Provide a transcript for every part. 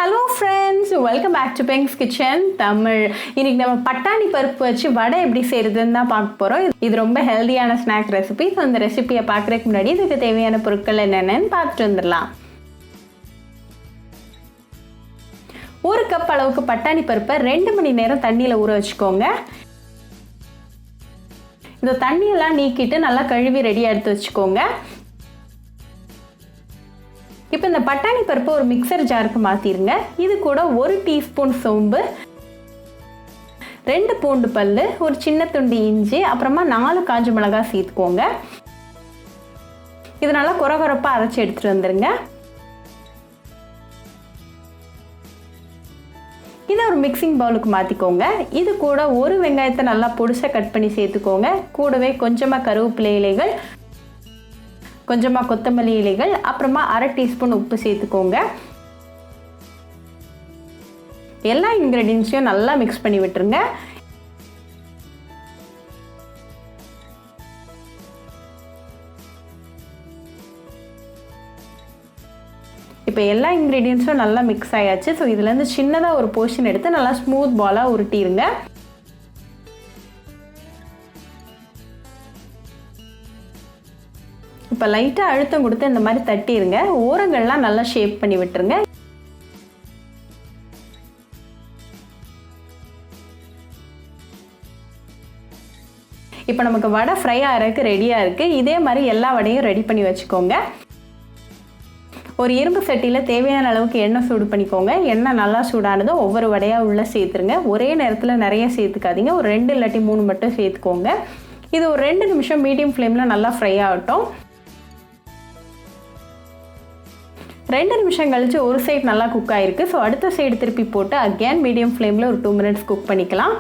Hello friends, welcome back to Beng's kitchen Tamil. இன்னைக்கு நம்ம பட்டாணி பருப்பு வச்சு வடை எப்படி செய்யறதுன்னு தான் பார்க்க போகிறோம். இது ரொம்ப ஹெல்தியான ஸ்நாக் ரெசிபி. ஸோ அந்த ரெசிபியை பார்க்குறதுக்கு முன்னாடி இதுக்கு தேவையான பொருட்கள் என்னென்னு பார்த்துட்டு வந்துடலாம். 1 கப் அளவுக்கு பட்டாணி பருப்பை 2 மணி நேரம் தண்ணியில் ஊற வச்சுக்கோங்க. இந்த தண்ணியெல்லாம் நீக்கிட்டு நல்லா கழுவி ரெடியாக எடுத்து வச்சுக்கோங்க. இப்போ இந்த பட்டாணி பருப்பு ஒரு மிக்சர் ஜாருக்கு மாற்றிடுங்க. இது கூட 1 டீஸ்பூன் சோம்பு, 2 பூண்டு பல், ஒரு சின்ன துண்டு இஞ்சி, அப்புறமா 4 காஞ்ச மிளகாய் சேர்த்துக்கோங்க. இது நல்லா கொரகொரப்பாக அரைச்சி எடுத்துகிட்டு வந்துடுங்க. இதை ஒரு மிக்சிங் பவுலுக்கு மாற்றிக்கோங்க. இது கூட 1 வெங்காயத்தை நல்லா பொடிசாக கட் பண்ணி சேர்த்துக்கோங்க. கூடவே கொஞ்சமாக கருவேப்பிலை இலைகள், கொஞ்சமாக கொத்தமல்லி இலைகள், அப்புறமா 1/2 டீஸ்பூன் உப்பு சேர்த்துக்கோங்க. எல்லா இன்க்ரீடியன்ஸையும் நல்லா மிக்ஸ் பண்ணி விட்டுருங்க. இப்போ எல்லா இன்க்ரீடியன்ஸும் நல்லா மிக்ஸ் ஆயாச்சு. ஸோ இதுலேருந்து சின்னதாக ஒரு போர்ஷன் எடுத்து நல்லா ஸ்மூத் பாலாக உருட்டிடுங்க. இப்போ லைட்டாக அழுத்தம் கொடுத்து இந்த மாதிரி தட்டிடுங்க. ஓரங்கள்லாம் நல்லா ஷேப் பண்ணி விட்டுருங்க. இப்போ நமக்கு வடை ஃப்ரை ஆகிறதுக்கு ரெடியாக இருக்குது. இதே மாதிரி எல்லா வடையும் ரெடி பண்ணி வச்சுக்கோங்க. ஒரு இரும்பு சட்டியில் தேவையான அளவுக்கு எண்ணெய் சூடு பண்ணிக்கோங்க. எண்ணெய் நல்லா சூடானதும் ஒவ்வொரு வடையாக உள்ளே சேர்த்துருங்க. ஒரே நேரத்தில் நிறைய சேர்த்துக்காதீங்க. ஒரு 2 இல்லாட்டி 3 மட்டும் சேர்த்துக்கோங்க. இது ஒரு 2 நிமிஷம் மீடியம் ஃப்ளேமில் நல்லா ஃப்ரை ஆகட்டும். 2 நிமிஷம் கழிச்சு ஒரு சைடு நல்லா குக் ஆகிருக்கு. ஸோ அடுத்த சைடு திருப்பி போட்டு அகேன் மீடியம் ஃப்ளேமில் ஒரு 2 மினிட்ஸ் குக் பண்ணிக்கலாம்.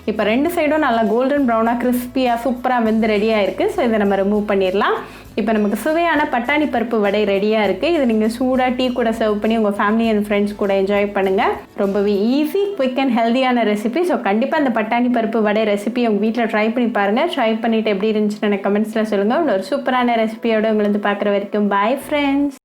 இப்போ 2 சைடும் நல்லா கோல்டன் ப்ரௌனாக கிறிஸ்பியாக சூப்பராக வெந்து ரெடியாக இருக்குது. ஸோ இதை நம்ம ரிமூவ் பண்ணிடலாம். இப்போ நமக்கு சுவையான பட்டாணி பருப்பு வடை ரெடியாக இருக்குது. இது நீங்கள் சூடாக டீ கூட சர்வ் பண்ணி உங்கள் ஃபேமிலி அண்ட் ஃப்ரெண்ட்ஸ் கூட என்ஜாய் பண்ணுங்கள். ரொம்பவே ஈஸி, குயிக் அண்ட் ஹெல்தியான ரெசிபி. ஸோ கண்டிப்பாக அந்த பட்டாணி பருப்பு வடை ரெசிபி உங்கள் வீட்டில் ட்ரை பண்ணி பாருங்கள். ட்ரை பண்ணிவிட்டு எப்படி இருந்துச்சுன்னு எனக்கு கமெண்ட்ஸில் சொல்லுங்கள். ஒரு சூப்பரான ரெசிபியோடு உங்களை வந்து பார்க்குற வரைக்கும் பாய் ஃப்ரெண்ட்ஸ்.